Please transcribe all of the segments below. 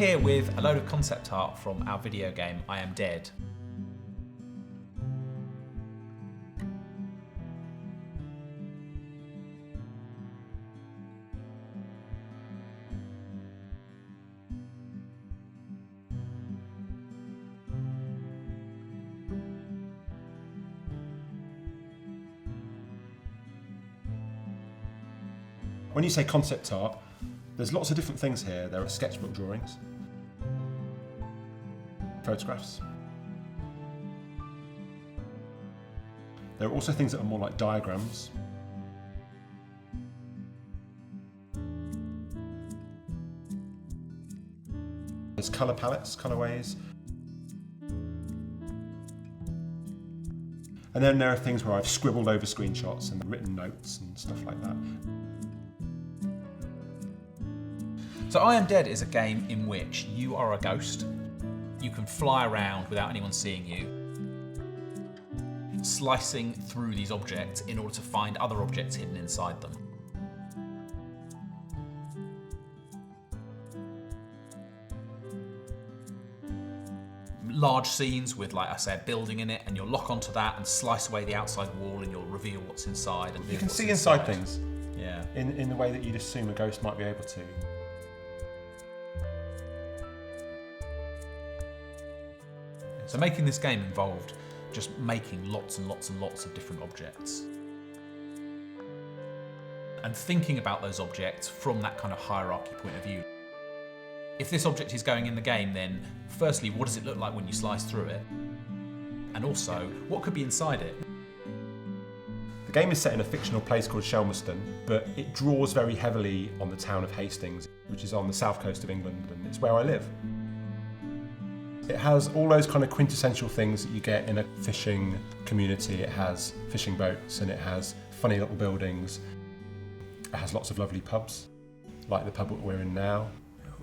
here with a load of concept art from our video game, I Am Dead. When you say concept art, there's lots of different things here. There are sketchbook drawings, photographs. There are also things that are more like diagrams. There's colour palettes, colourways. And then there are things where I've scribbled over screenshots and written notes and stuff like that. So I Am Dead is a game in which you are a ghost. You can fly around without anyone seeing you, slicing through these objects in order to find other objects hidden inside them. Large scenes with, like I said, a building in it, and you'll lock onto that and slice away the outside wall and you'll reveal what's inside. And you can see inside things. Yeah. In the way that you'd assume a ghost might be able to. So making this game involved just making lots and lots and lots of different objects. And thinking about those objects from that kind of hierarchy point of view. If this object is going in the game, then firstly, what does it look like when you slice through it? And also, what could be inside it? The game is set in a fictional place called Shelmerston, but it draws very heavily on the town of Hastings, which is on the south coast of England, and it's where I live. It has all those kind of quintessential things that you get in a fishing community. It has fishing boats and it has funny little buildings. It has lots of lovely pubs, like the pub that we're in now.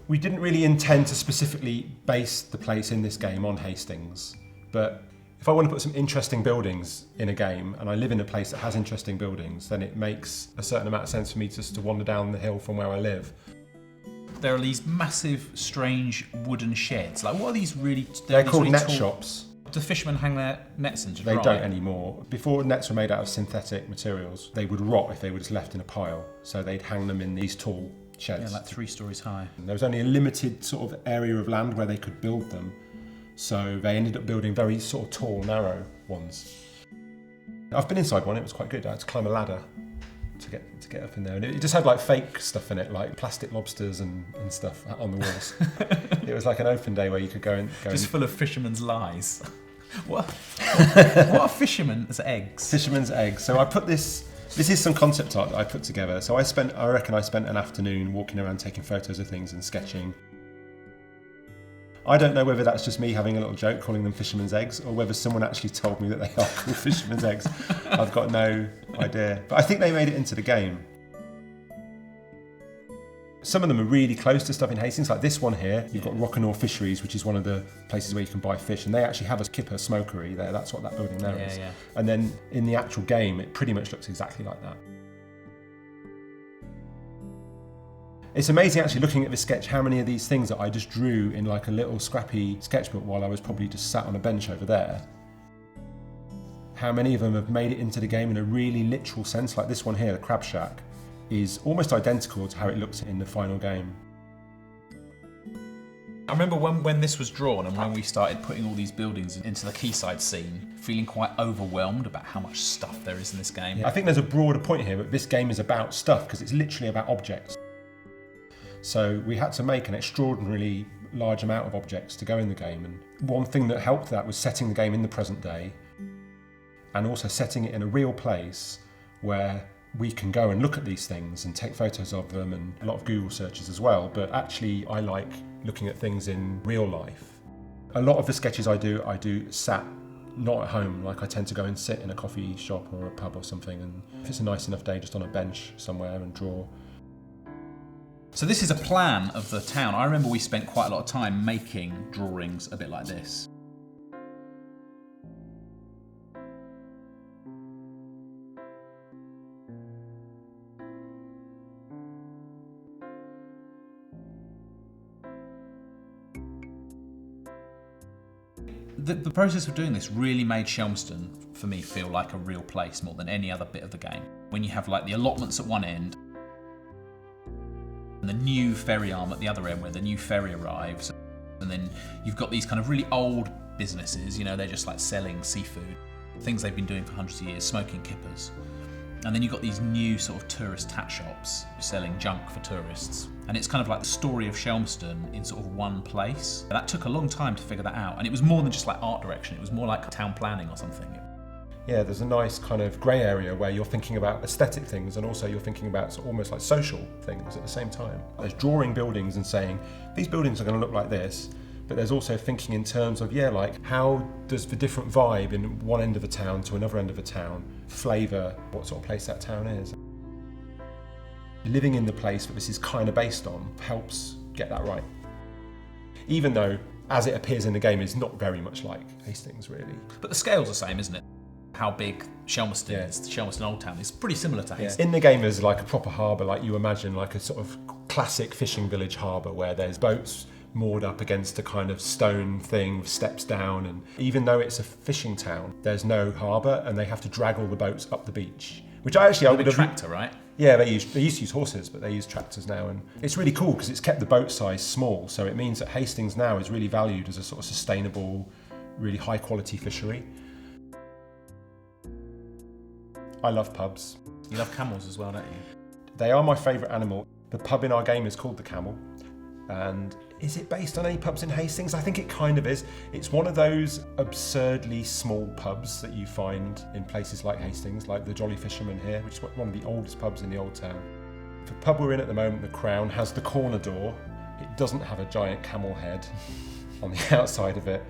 We didn't really intend to specifically base the place in this game on Hastings, but if I want to put some interesting buildings in a game and I live in a place that has interesting buildings, then it makes a certain amount of sense for me just to wander down the hill from where I live. There are these massive, strange wooden sheds. Like, what are these really? They're called really net shops. Do fishermen hang their nets in to dry? They don't anymore. Before, nets were made out of synthetic materials. They would rot if they were just left in a pile. So they'd hang them in these tall sheds. Yeah, like 3 stories high. And there was only a limited sort of area of land where they could build them. So they ended up building very sort of tall, narrow ones. I've been inside one. It was quite good. I had to climb a ladder to get up in there, and it just had like fake stuff in it, like plastic lobsters and stuff on the walls. It was like an open day where you could go full of fishermen's lies. What are fishermen's eggs? Fishermen's eggs. So I put this is some concept art that I put together. So I reckon I spent an afternoon walking around taking photos of things and sketching. I don't know whether that's just me having a little joke calling them fishermen's eggs or whether someone actually told me that they are called fishermen's eggs. I've got no idea. But I think they made it into the game. Some of them are really close to stuff in Hastings, like this one here. You've got Rock'n'All Fisheries, which is one of the places where you can buy fish, and they actually have a kipper smokery there. That's what that building there is. Yeah. And then in the actual game, it pretty much looks exactly like that. It's amazing actually looking at this sketch how many of these things that I just drew in like a little scrappy sketchbook while I was probably just sat on a bench over there. How many of them have made it into the game in a really literal sense, like this one here, the Crab Shack, is almost identical to how it looks in the final game. I remember when this was drawn and when we started putting all these buildings into the quayside scene, feeling quite overwhelmed about how much stuff there is in this game. I think there's a broader point here, but this game is about stuff because it's literally about objects. So we had to make an extraordinarily large amount of objects to go in the game, and one thing that helped that was setting the game in the present day and also setting it in a real place where we can go and look at these things and take photos of them, and a lot of Google searches as well, but actually I like looking at things in real life. A lot of the sketches I do sat not at home, like I tend to go and sit in a coffee shop or a pub or something, and if it's a nice enough day just on a bench somewhere and draw. So this is a plan of the town. I remember we spent quite a lot of time making drawings a bit like this. The process of doing this really made Shelmerston, for me, feel like a real place more than any other bit of the game. When you have like the allotments at one end and the new ferry arm at the other end where the new ferry arrives, and then you've got these kind of really old businesses, you know, they're just like selling seafood, things they've been doing for hundreds of years, smoking kippers. And then you've got these new sort of tourist tat shops selling junk for tourists. And it's kind of like the story of Shelmerston in sort of one place. And that took a long time to figure that out. And it was more than just like art direction, it was more like town planning or something. Yeah, there's a nice kind of grey area where you're thinking about aesthetic things and also you're thinking about sort of almost like social things at the same time. There's drawing buildings and saying, these buildings are going to look like this, but there's also thinking in terms of, yeah, like how does the different vibe in one end of a town to another end of a town flavour what sort of place that town is. Living in the place that this is kind of based on helps get that right. Even though, as it appears in the game, it's not very much like Hastings, really. But the scale's the same, isn't it? How big Shelmerston is, Shelmerston Old Town, is pretty similar to Hastings. In the game there's like a proper harbour, like you imagine like a sort of classic fishing village harbour where there's boats moored up against a kind of stone thing with steps down, and even though it's a fishing town, there's no harbour and they have to drag all the boats up the beach. Which I would have... tractor, right? Yeah, they used to use horses, but they use tractors now, and it's really cool because it's kept the boat size small, so it means that Hastings now is really valued as a sort of sustainable, really high quality fishery. I love pubs. You love camels as well, don't you? They are my favourite animal. The pub in our game is called the Camel. And is it based on any pubs in Hastings? I think it kind of is. It's one of those absurdly small pubs that you find in places like Hastings, like the Jolly Fisherman here, which is one of the oldest pubs in the old town. The pub we're in at the moment, the Crown, has the corner door. It doesn't have a giant camel head on the outside of it.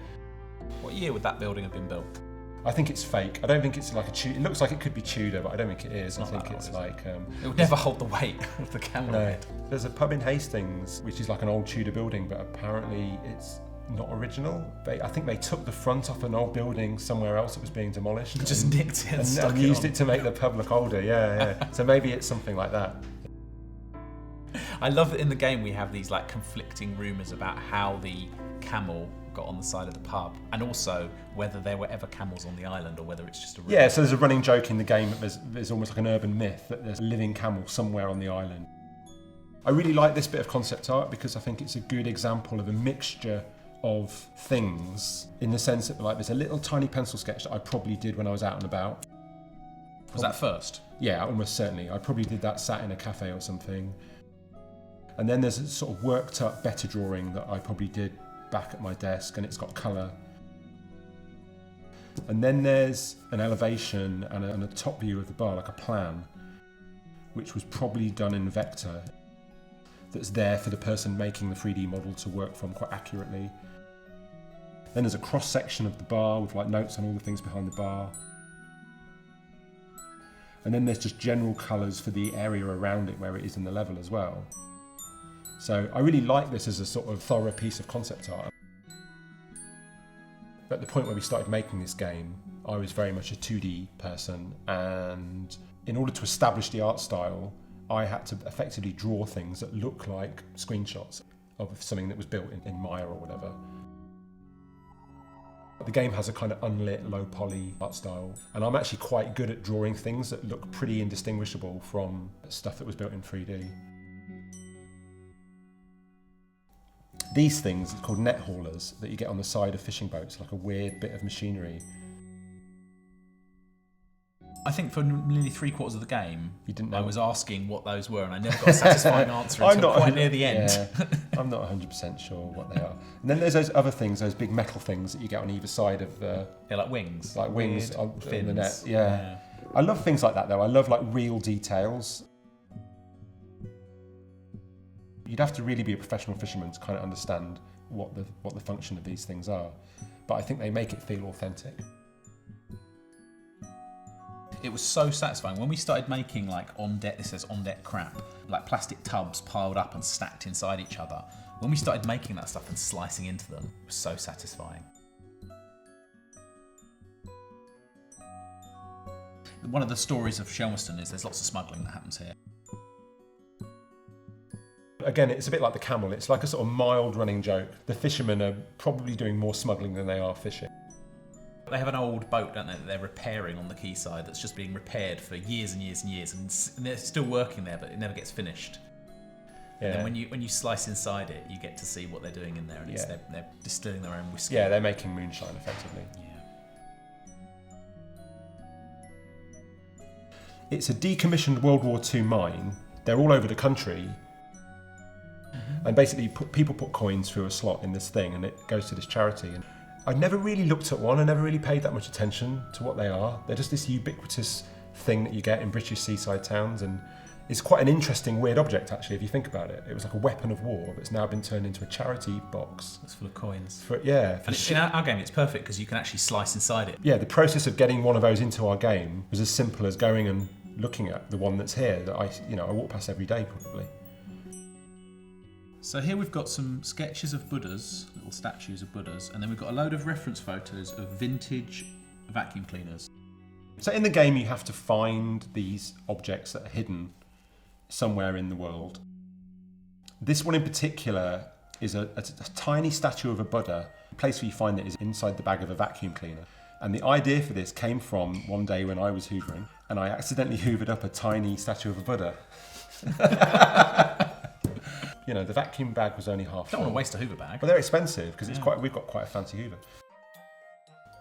What year would that building have been built? I think it's fake. I don't think it's like it looks like it could be Tudor, but I don't think it is. I think it's like... it would never hold the weight of the camel head. There's a pub in Hastings, which is like an old Tudor building, but apparently it's not original. I think they took the front off an old building somewhere else that was being demolished. Just nicked it and stuck it used on. it to make the pub look older, yeah. So maybe it's something like that. I love that in the game we have these like conflicting rumours about how the camel got on the side of the pub, and also whether there were ever camels on the island or whether it's just a rumour. Yeah, so there's a running joke in the game that there's almost like an urban myth that there's a living camel somewhere on the island. I really like this bit of concept art because I think it's a good example of a mixture of things, in the sense that like there's a little tiny pencil sketch that I probably did when I was out and about. Was that first? Yeah, almost certainly. I probably did that sat in a cafe or something. And then there's a sort of worked up better drawing that I probably did back at my desk, and it's got colour. And then there's an elevation and a top view of the bar, like a plan, which was probably done in vector, that's there for the person making the 3D model to work from quite accurately. Then there's a cross section of the bar with like notes on all the things behind the bar. And then there's just general colours for the area around it where it is in the level as well. So I really like this as a sort of thorough piece of concept art. At the point where we started making this game, I was very much a 2D person, and in order to establish the art style, I had to effectively draw things that look like screenshots of something that was built in Maya or whatever. The game has a kind of unlit, low poly art style, and I'm actually quite good at drawing things that look pretty indistinguishable from stuff that was built in 3D. These things are called net haulers that you get on the side of fishing boats, like a weird bit of machinery. I think for nearly 3/4 of the game, you didn't know. I was asking what those were, and I never got a satisfying answer until quite near the end. Yeah, I'm not 100% sure what they are. And then there's those other things, those big metal things that you get on either side of the... Yeah, like wings. Like wings on the net. Yeah. I love things like that though. I love like real details. You'd have to really be a professional fisherman to kind of understand what the function of these things are. But I think they make it feel authentic. It was so satisfying when we started making like this says on deck crap, like plastic tubs piled up and stacked inside each other. When we started making that stuff and slicing into them, it was so satisfying. One of the stories of Shelmerston is there's lots of smuggling that happens here. Again, it's a bit like the camel. It's like a sort of mild running joke. The fishermen are probably doing more smuggling than they are fishing. They have an old boat, don't they, that they're repairing on the quayside that's just being repaired for years and years and years, and they're still working there, but it never gets finished. Yeah. And then when you slice inside it, you get to see what they're doing in there, and they're distilling their own whiskey. Yeah, they're making moonshine effectively. Yeah. It's a decommissioned World War II mine. They're all over the country. And basically, people put coins through a slot in this thing, and it goes to this charity. And I never really looked at one. I never really paid that much attention to what they are. They're just this ubiquitous thing that you get in British seaside towns, and it's quite an interesting, weird object, actually, if you think about it. It was like a weapon of war that's now been turned into a charity box. It's full of coins. And in our game, it's perfect because you can actually slice inside it. Yeah, the process of getting one of those into our game was as simple as going and looking at the one that's here that I walk past every day, probably. So here we've got some sketches of Buddhas, little statues of Buddhas, and then we've got a load of reference photos of vintage vacuum cleaners. So in the game, you have to find these objects that are hidden somewhere in the world. This one in particular is a tiny statue of a Buddha. The place where you find it is inside the bag of a vacuum cleaner. And the idea for this came from one day when I was hoovering, and I accidentally hoovered up a tiny statue of a Buddha. The vacuum bag was only half full. Don't want to waste a hoover bag. But they're expensive because we've got quite a fancy hoover.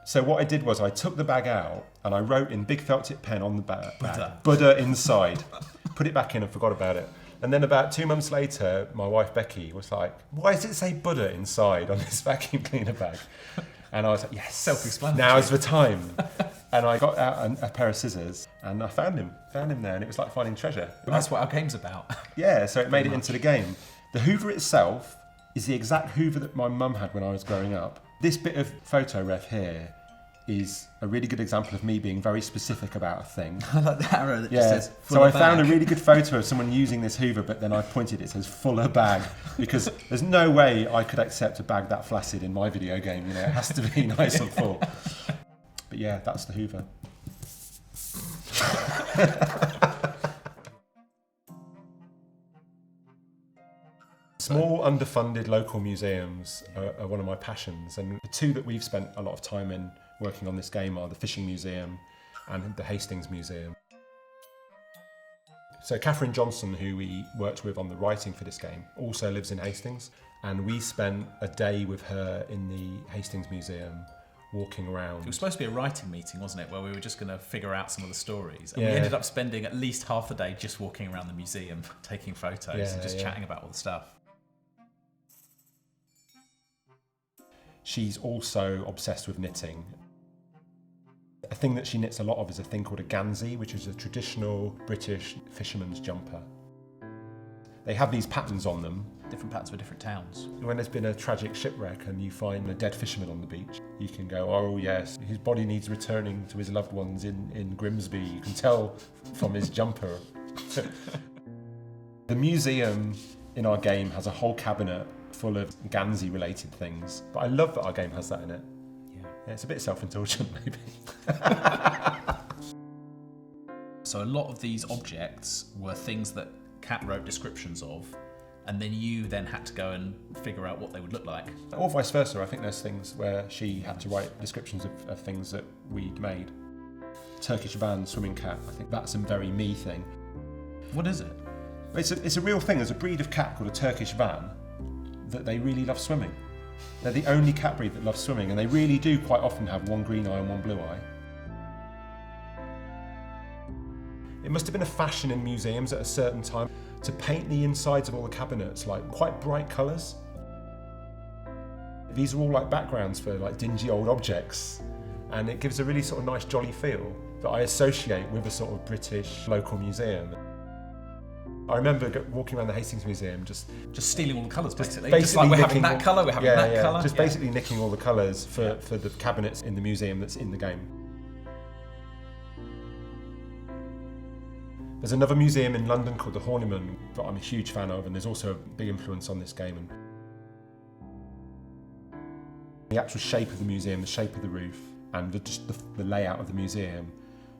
So what I did was I took the bag out and I wrote in big felt tip pen on the bag, Buddha inside, put it back in and forgot about it. And then about 2 months later, my wife Becky was like, "Why does it say Buddha inside on this vacuum cleaner bag?" And I was like, "Yes, self-explanatory. Now's the time." And I got out a pair of scissors and I found him there, and it was like finding treasure. That's what our game's about. Yeah, so it made it into the game. The hoover itself is the exact hoover that my mum had when I was growing up. This bit of photo ref here is a really good example of me being very specific about a thing. I like the arrow that just says full So I of found a bag. really good photo of someone using this hoover, but then I pointed, it says fuller bag, because there's no way I could accept a bag that flaccid in my video game. It has to be nice and full. But yeah, that's the hoover. Small, underfunded local museums are one of my passions, and the two that we've spent a lot of time in working on this game are the Fishing Museum and the Hastings Museum. So Catherine Johnson, who we worked with on the writing for this game, also lives in Hastings, and we spent a day with her in the Hastings Museum walking around. It was supposed to be a writing meeting, wasn't it, where we were just going to figure out some of the stories, and Yeah. we ended up spending at least half the day just walking around the museum, taking photos and just chatting about all the stuff. She's also obsessed with knitting. A thing that she knits a lot of is a thing called a ganzi, which is a traditional British fisherman's jumper. They have these patterns on them. Different patterns for different towns. When there's been a tragic shipwreck and you find a dead fisherman on the beach, you can go, "Oh yes, his body needs returning to his loved ones in Grimsby." You can tell from his jumper. The museum in our game has a whole cabinet full of Ganzi related things, but I love that our game has that in it. Yeah, it's a bit self-indulgent maybe. So a lot of these objects were things that Kat wrote descriptions of, and then you then had to go and figure out what they would look like. Or vice versa. I think there's things where she had to write descriptions of things that we'd made. Turkish van, swimming cat, I think that's a very me thing. What is it? It's a real thing. There's a breed of cat called a Turkish van that they really love swimming. They're the only cat breed that loves swimming, and they really do quite often have one green eye and one blue eye. It must have been a fashion in museums at a certain time to paint the insides of all the cabinets like quite bright colours. These are all like backgrounds for like dingy old objects, and it gives a really sort of nice jolly feel that I associate with a sort of British local museum. I remember walking around the Hastings Museum just stealing all the colours, basically. basically Just like we're having nicking that colour, we're having that colour. Just basically nicking all the colours for the cabinets in the museum that's in the game. There's another museum in London called the Horniman that I'm a huge fan of, and there's also a big influence on this game. And the actual shape of the museum, the shape of the roof, and the layout of the museum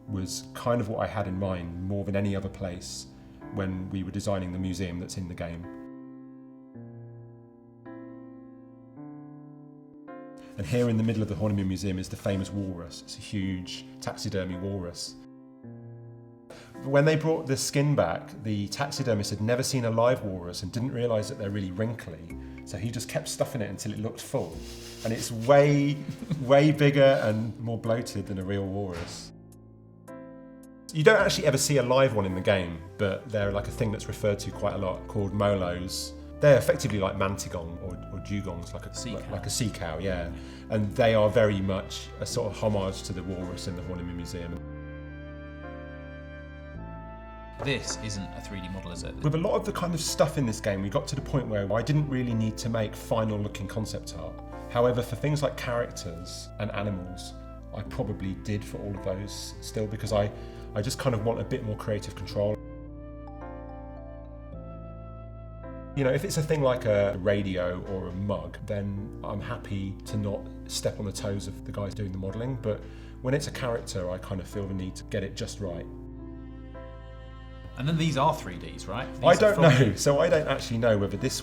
was kind of what I had in mind more than any other place when we were designing the museum that's in the game. And here in the middle of the Horniman Museum is the famous walrus. It's a huge taxidermy walrus. When they brought the skin back, the taxidermist had never seen a live walrus and didn't realise that they're really wrinkly. So he just kept stuffing it until it looked full. And it's way, way bigger and more bloated than a real walrus. You don't actually ever see a live one in the game, but they're like a thing that's referred to quite a lot called molos. They're effectively like mantigong or dugongs, like a sea cow, yeah. And they are very much a sort of homage to the walrus in the Horniman Museum. This isn't a 3D model, is it? With a lot of the kind of stuff in this game, we got to the point where I didn't really need to make final looking concept art. However, for things like characters and animals, I probably did for all of those still, because I just kind of want a bit more creative control. You know, if it's a thing like a radio or a mug, then I'm happy to not step on the toes of the guys doing the modelling, but when it's a character, I kind of feel the need to get it just right. And then these are 3Ds, right? I don't know, so I don't actually know whether this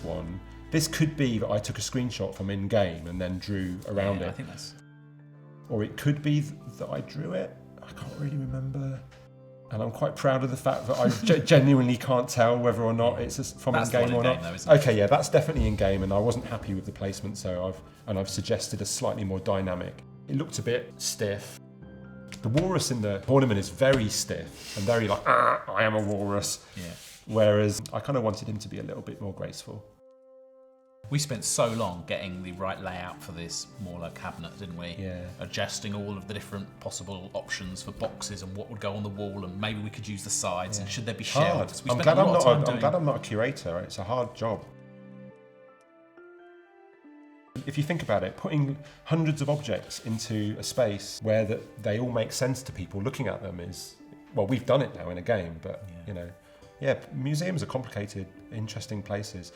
could be that I took a screenshot from in-game and then drew around it. I think that's... Or it could be that I drew it. I can't really remember. And I'm quite proud of the fact that I genuinely can't tell whether or not it's from in-game or not. Though, isn't it? Okay, yeah, that's definitely in-game, and I wasn't happy with the placement, so I've suggested a slightly more dynamic. It looked a bit stiff. The walrus in the Horniman is very stiff and very like, I am a walrus. Yeah. Whereas I kind of wanted him to be a little bit more graceful. We spent so long getting the right layout for this Morlow cabinet, didn't we? Yeah. Adjusting all of the different possible options for boxes and what would go on the wall, and maybe we could use the sides, and should there be shelves? I'm glad I'm not a curator. It's a hard job. If you think about it, putting hundreds of objects into a space where they all make sense to people looking at them is, well, we've done it now in a game, but you know, yeah, museums are complicated, interesting places.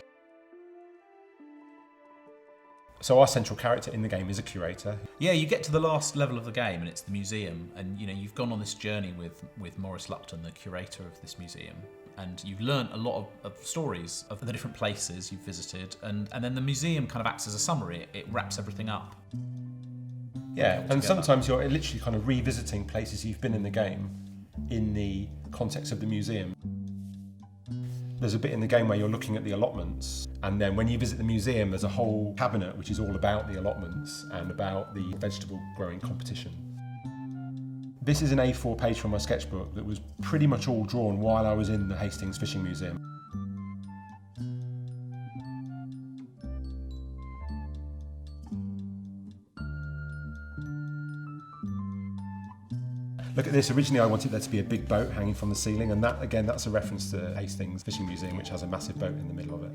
So our central character in the game is a curator. Yeah, you get to the last level of the game and it's the museum, and you know, you've gone on this journey with Maurice Lupton, the curator of this museum, and you've learnt a lot of stories of the different places you've visited, and then the museum kind of acts as a summary. It wraps everything up. Yeah, and sometimes you're literally kind of revisiting places you've been in the game in the context of the museum. There's a bit in the game where you're looking at the allotments, and then when you visit the museum, there's a whole cabinet which is all about the allotments and about the vegetable growing competition. This is an A4 page from my sketchbook that was pretty much all drawn while I was in the Hastings Fishing Museum. Look at this, originally I wanted there to be a big boat hanging from the ceiling, and that, again, that's a reference to Hastings Fishing Museum, which has a massive boat in the middle of it.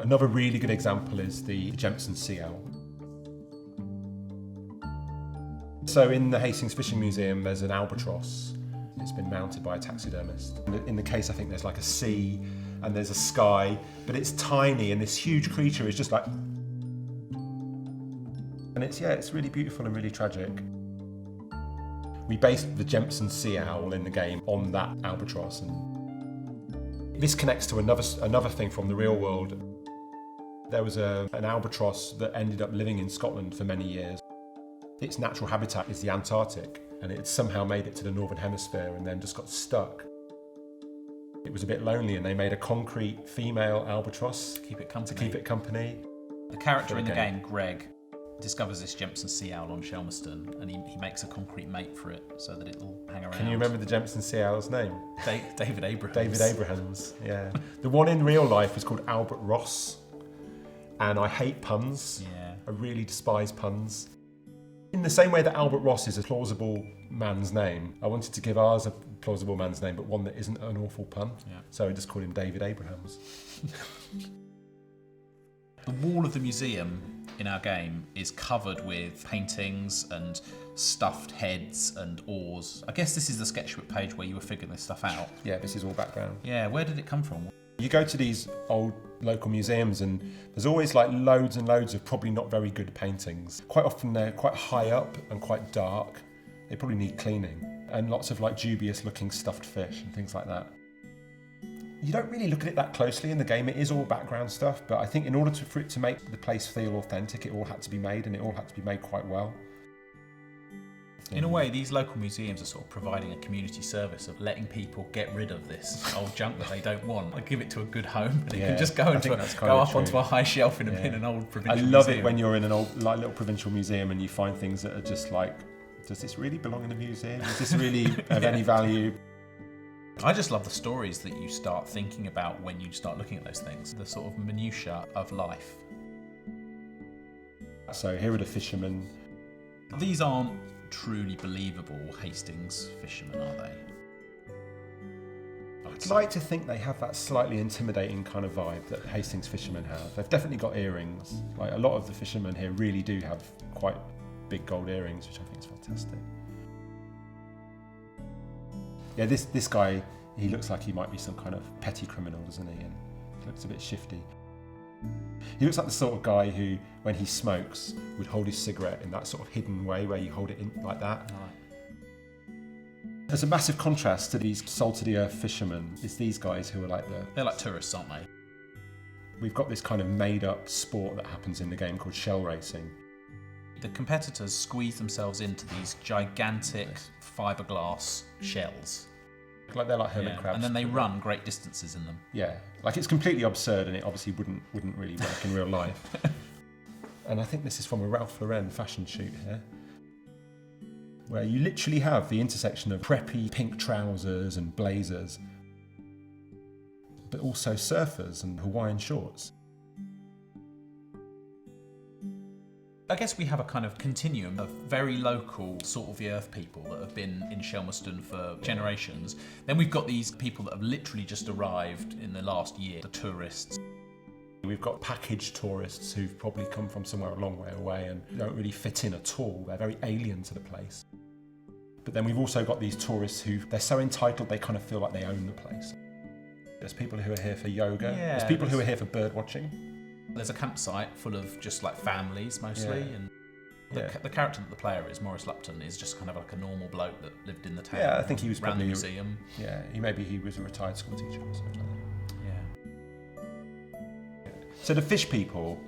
Another really good example is the Shelmerston sea owl. So in the Hastings Fishing Museum, there's an albatross. It's been mounted by a taxidermist. In the case, I think there's like a sea and there's a sky, but it's tiny, and this huge creature is just like... And it's really beautiful and really tragic. We based the Shelmerston sea owl in the game on that albatross, and this connects to another thing from the real world. There was an albatross that ended up living in Scotland for many years. Its natural habitat is the Antarctic, and it somehow made it to the Northern Hemisphere and then just got stuck. It was a bit lonely, and they made a concrete female albatross to keep it company. The character in the game, Greg, discovers this Shelmerston sea owl on Shelmerston, and he makes a concrete mate for it so that it'll hang around. Can you remember the Shelmerston sea owl's name? David Abrahams. David Abrahams, yeah. The one in real life was called Albert Ross, and I hate puns. Yeah. I really despise puns. In the same way that Albert Ross is a plausible man's name, I wanted to give ours a plausible man's name, but one that isn't an awful pun. Yeah. So I just called him David Abrahams. The wall of the museum in our game is covered with paintings and stuffed heads and oars. I guess this is the sketchbook page where you were figuring this stuff out. Yeah, this is all background. Yeah, where did it come from? You go to these old local museums and there's always like loads and loads of probably not very good paintings. Quite often they're quite high up and quite dark. They probably need cleaning. And lots of like dubious looking stuffed fish and things like that. You don't really look at it that closely in the game. It is all background stuff, but I think in order for it to make the place feel authentic, it all had to be made, and it all had to be made quite well. In a way, these local museums are sort of providing a community service of letting people get rid of this old junk that they don't want. Like, give it to a good home, and it can just go up onto a high shelf in an old provincial museum. I love it when you're in an old, like, little provincial museum and you find things that are just like, does this really belong in a museum? Is this really of any value? I just love the stories that you start thinking about when you start looking at those things, the sort of minutiae of life. So here are the fishermen. These aren't truly believable Hastings fishermen, are they? I'd like to think they have that slightly intimidating kind of vibe that Hastings fishermen have. They've definitely got earrings. Like, a lot of the fishermen here really do have quite big gold earrings, which I think is fantastic. Yeah, this guy, he looks like he might be some kind of petty criminal, doesn't he? And he looks a bit shifty. He looks like the sort of guy who, when he smokes, would hold his cigarette in that sort of hidden way where you hold it in like that. Right. There's a massive contrast to these salt-of-the-earth fishermen. It's these guys who are like they're like tourists, aren't they? We've got this kind of made-up sport that happens in the game called shell racing. The competitors squeeze themselves into these gigantic fiberglass shells. Like, they're like hermit crabs. And then they run great distances in them. Yeah, like, it's completely absurd, and it obviously wouldn't really work in real life. And I think this is from a Ralph Lauren fashion shoot here, where you literally have the intersection of preppy pink trousers and blazers, but also surfers and Hawaiian shorts. I guess we have a kind of continuum of very local salt-of-the-earth people that have been in Shelmerston for generations. Then we've got these people that have literally just arrived in the last year, the tourists. We've got packaged tourists who've probably come from somewhere a long way away and don't really fit in at all. They're very alien to the place. But then we've also got these tourists who, they're so entitled they kind of feel like they own the place. There's people who are here for yoga. There's people who are here for bird watching. There's a campsite full of just like families mostly, and the character that the player is, Maurice Lupton, is just kind of like a normal bloke that lived in the town. Yeah, I think he was probably the museum. Maybe he was a retired school teacher or something like that. Yeah. So the fish people,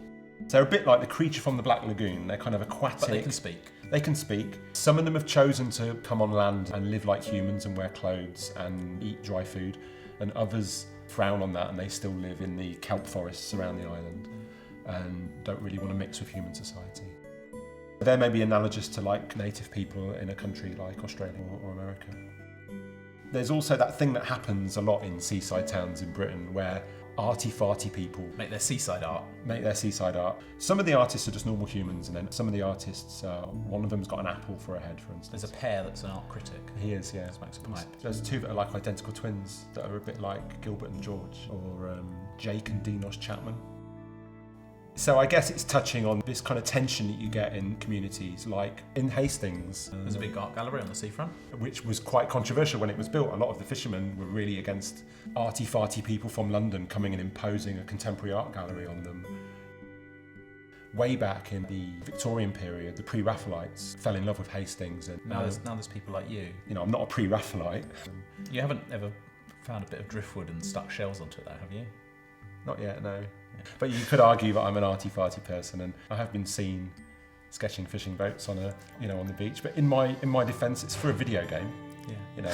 they're a bit like the creature from the Black Lagoon. They're kind of aquatic. But they can speak. They can speak. Some of them have chosen to come on land and live like humans and wear clothes and eat dry food, and others frown on that and they still live in the kelp forests around the island and don't really want to mix with human society. They're maybe analogous to like native people in a country like Australia or America. There's also that thing that happens a lot in seaside towns in Britain where arty-farty people make their seaside art. Some of the artists are just normal humans, and then some of the artists, one of them's got an apple for a head, for instance. There's a pair that's an art critic. He is, yeah. Smokes a pipe. There's two that are like identical twins that are a bit like Gilbert and George, or Jake and Dinos Chapman. So I guess it's touching on this kind of tension that you get in communities, like in Hastings. There's a big art gallery on the seafront, which was quite controversial when it was built. A lot of the fishermen were really against arty-farty people from London coming and imposing a contemporary art gallery on them. Way back in the Victorian period, the pre-Raphaelites fell in love with Hastings. And now there's people like you. You know, I'm not a pre-Raphaelite. You haven't ever found a bit of driftwood and stuck shells onto it, though, have you? Not yet, no. But you could argue that I'm an arty-farty person, and I have been seen sketching fishing boats on the beach. But in my defence, it's for a video game. Yeah. You know.